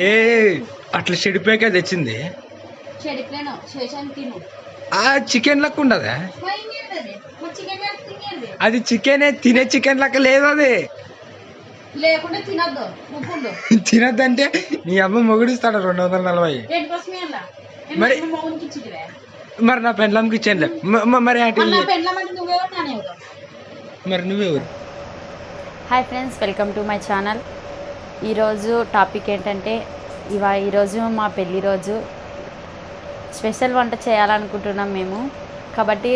ఏ అట్లా చెడిపోయాక తెచ్చింది ఆ చికెన్ లెక్క ఉండదా అది చికెనే తినే చికెన్ లెక్క లేదు అది లేకుంటే తినద్దు తినద్దంటే నీ అమ్మ మొగుడిస్తాడు 240 మరి మరి నా పెండ్లంకి ఇచ్చానులే మరి మరి నువ్వెవరు? Hi friends, welcome to my channel. ఈరోజు టాపిక్ ఏంటంటే ఈరోజు మా పెళ్ళి రోజు స్పెషల్ వంట చేయాలనుకుంటున్నాం మేము. కాబట్టి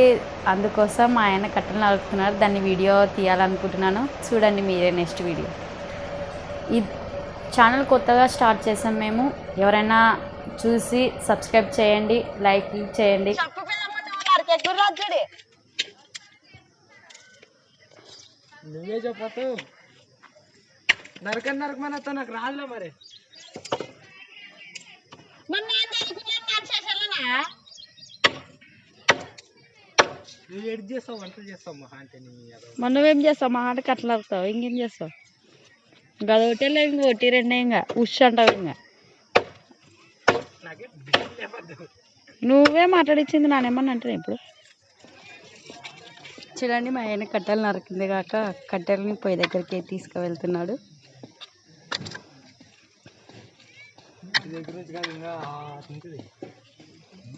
అందుకోసం మా ఆయన కట్టెలు నరుకుతున్నారు, దాన్ని వీడియో తీయాలనుకుంటున్నాను. చూడండి మీరే నెక్స్ట్ వీడియో. ఈ ఛానల్ కొత్తగా స్టార్ట్ చేసాం మేము. ఎవరైనా చూసి సబ్స్క్రైబ్ చేయండి, లైక్ చేయండి. నువ్వే చెప్పు. నరకమనతో నాకు రాదులే. మరి నువ్వు ఎడ్ చేస్తావు, వంట చేస్తావు మహా అంటే. మనం ఏం చేస్తావు? మా ఆటకి అట్లా అవుతావు, ఇంకేం చేస్తావు? గదొకటే ఇంక ఒకటి రెండే ఇంకా ఉష్ అంటావు. ఇంకా నువ్వే మాట్లాడించింది నానేమన్నా అంటే. ఇప్పుడు చూడండి, మా ఆయన కట్టెలు నరికింది కాక కట్టెలని పొయ్యి దగ్గరికి తీసుకువెళ్తున్నాడు.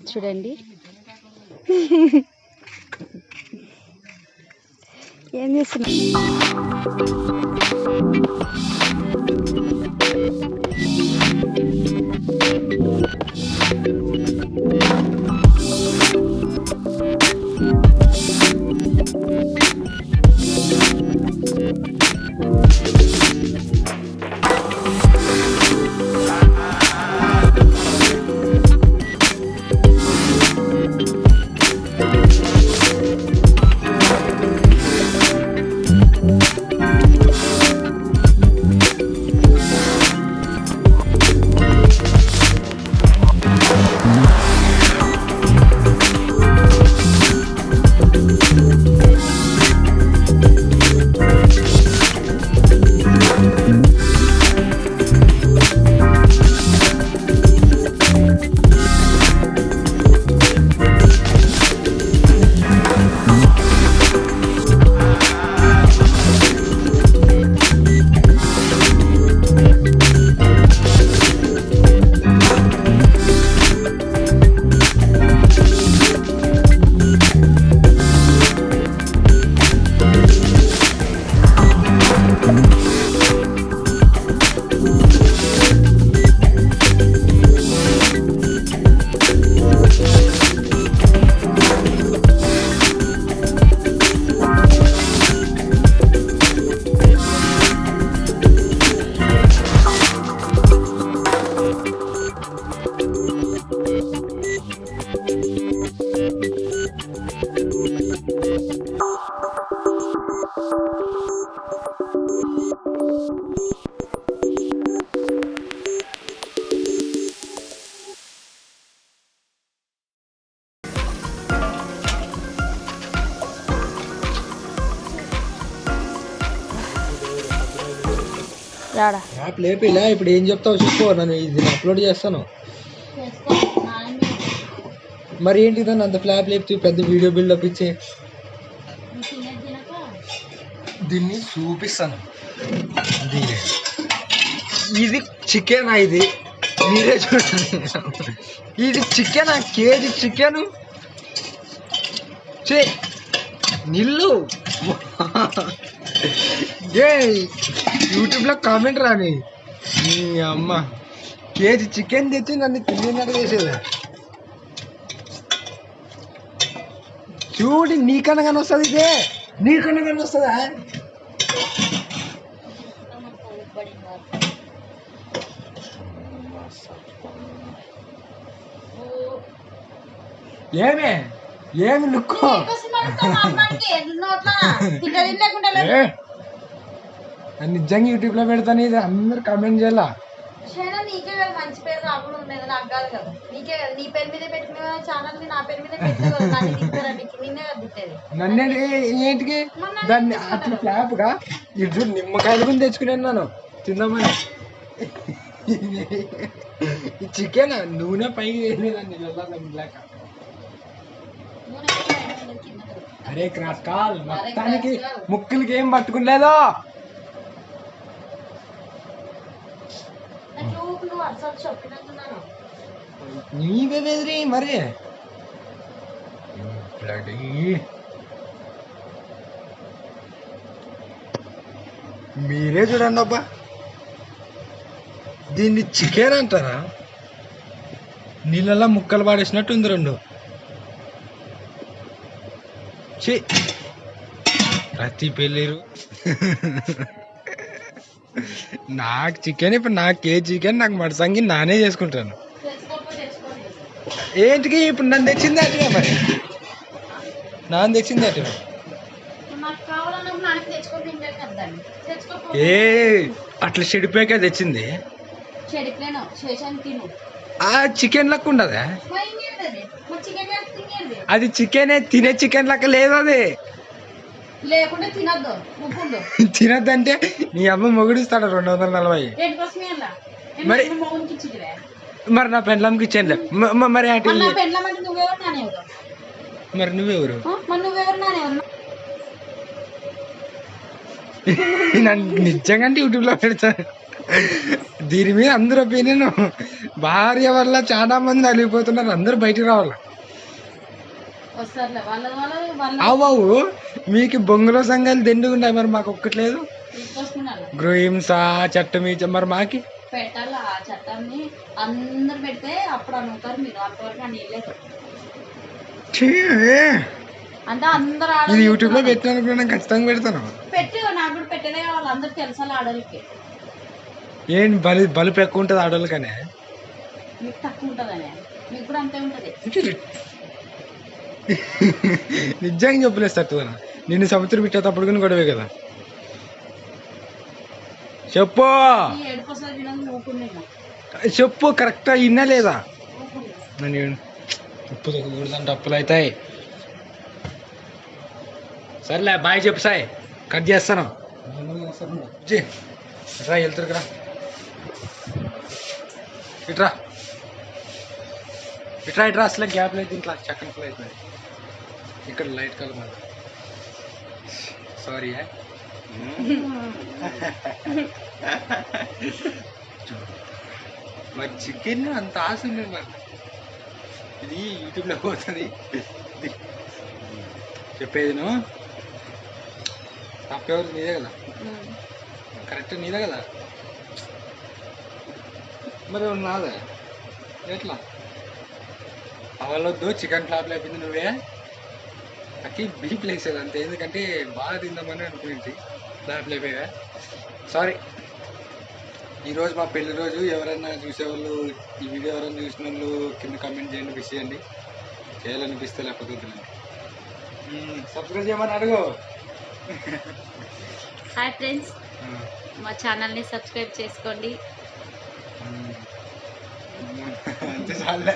చూడండి ఏం చేస్తున్నా. యాప్ లేపిలా. ఇప్పుడు ఏం చెప్తావు చెప్పు, నన్ను ఇది అప్లోడ్ చేస్తాను. మరి ఏంటి దాన్ని అంత ఫ్లాప్ లేపుతూ పెద్ద వీడియో బిల్డప్ ఇచ్చే దీన్ని చూపిస్తాను. ఇది చికెనా? ఇది మీరే చూడండి. ఇది చికెనా? కేజీ చికెను నిల్లు. ఏ యూట్యూబ్లో కామెంట్ రాని నీ అమ్మ. కేజీ చికెన్ తెచ్చి నన్ను తిన్నట్టు చేసేదా? చూడి నీకన్నా కానీ వస్తుంది. ఇదే నీకన్నా కానీ వస్తుందా? ఏమి లుక్కో నిజంగా యూట్యూబ్ లో పెడతాను. ఇది అందరు కామెంట్ చేయాలా. మంచి పేరు రాకుండా ఉండేది నాకు కాదు కదా, నీకే కదా. నీ పేరు మీద పెట్టుకునే ఛానల్ నా పేరు మీద పెట్టింది. నన్నే ఏంటికి దాన్ని అట్లా ఫ్లాప్ గా ఇటు నిమ్మకాయలు కూడా తెచ్చుకున్నాను తిందామని. ఈ చికెన్ నూనె పైకి వేయలేదండి వెళ్ళాక. నూనె ఎక్కువ వేయడం కింద పడుతుంది. అరే క్రాస్ కాల్ మొత్తానికి ముక్కులకి ఏం పట్టుకునేదో. నువ్వు అసలు చెప్పినట్టున్నాను. నీవే బెదిరి మరి. మీరే చూడండి అబ్బా, దీన్ని చికెన్ అంటారా? నీళ్ళల్లో ముక్కలు పాడేసినట్టు ఉంది రెండు. ప్రతి పెళ్ళిరు నాకు చికెన్, ఇప్పుడు నాకు ఏ చికెన్ నాకు మడసంగి నానే చేసుకుంటాను. ఏంటికి ఇప్పుడు నన్ను తెచ్చింది అటుగా, మరి నాన్న తెచ్చింది అటు. ఏ అట్లా చెడిపోయాక తెచ్చింది. ఆ చికెన్ లెక్క ఉండదా అది? చికెనే, తినే చికెన్ లెక్క లేదు అది. లేకుంటే తినద్దు. తినద్దంటే నీ అమ్మ మొగుడిస్తాడు 240. మరి నా పెండ్లంకి ఇచ్చానులే. మరి మరి నువ్వెవరు? నన్ను నిజంగా యూట్యూబ్లో పెడతాను. దీని మీద అందరు ఒపీనియన్, భార్య వల్ల చాలా మంది నలిగిపోతున్నారు, అందరూ బయటికి రావాలి. అవ్వవు మీకు బొంగులో సంఘాలు దండుగుంటాయి, మరి మాకు ఒక్కట్లేదు. గృహింస చట్టం మరి మాకి పెట్టాలి. ఆ చట్టాన్ని అందరు పెడితే అప్పుడు అనుకుంటారు మీరు. అంతవరకు నీళ్ళే అంటే అందరు ఇది యూట్యూబ్ లో పెట్టిన ఖచ్చితంగా పెడతాను. పెట్టి నాకు కూడా పెట్టేదే కావాలి. అందరు తెలుసా ఆడోళ్ళకి. ఏం బలుపు ఎక్కువ ఉంటుంది ఆడోళ్ళకనే? మీకు తక్కువ ఉంటుందనే? మీకు కూడా అంతే ఉంటుంది. నిజంగా చెప్పలేదు తక్కువ. నిన్ను సముద్రం పెట్టేటప్పుడు కానీ గొడవే కదా. చెప్పు చెప్పు కరెక్టా ఇన్నా లేదా? నన్ను ఉప్పు తగ్గకూడదంటే అప్పులు అవుతాయి. సర్లే బాయ్ చెప్పు సాయ్, కట్ చేస్తాను. రా వెళ్తురుకురా, ఇట్రా ఇట్రా ఇట్రా. అసలు గ్యాప్ లేదు ఇంట్లో, చక్కని ఫ్లై అవుతుంది ఇక్కడ. లైట్ కలర్ మళ్ళీ సారీ. మరి చికెన్ అంత ఆశ ఉంది మరి. ఇది యూట్యూబ్లో పోతుంది. చెప్పేది నువ్వు తప్పేవారు నీదే కదా, కరెక్ట్ నీదే కదా. మరి నాదే ఎట్లా అవలొద్దు. చికెన్ ఫ్లాప్లో అయిపోయింది నువ్వే. నాకు బీప్ లేసేది అంతే, ఎందుకంటే బాగా తిందామని అనుకునేది. ఫ్లాప్లో అయిపోయా, సారీ. ఈరోజు మా పెళ్లి రోజు. ఎవరైనా చూసేవాళ్ళు, ఈ వీడియో ఎవరైనా చూసిన వాళ్ళు కింద కామెంట్ చేయండి, విష్ చేయండి. చేయాలనిపిస్తే లేకపోతే వద్దులేండి. సబ్స్క్రైబ్ చేయమని అడుగు. హాయ్ ఫ్రెండ్స్, మా ఛానల్ని సబ్స్క్రైబ్ చేసుకోండి. అంతే చాలే.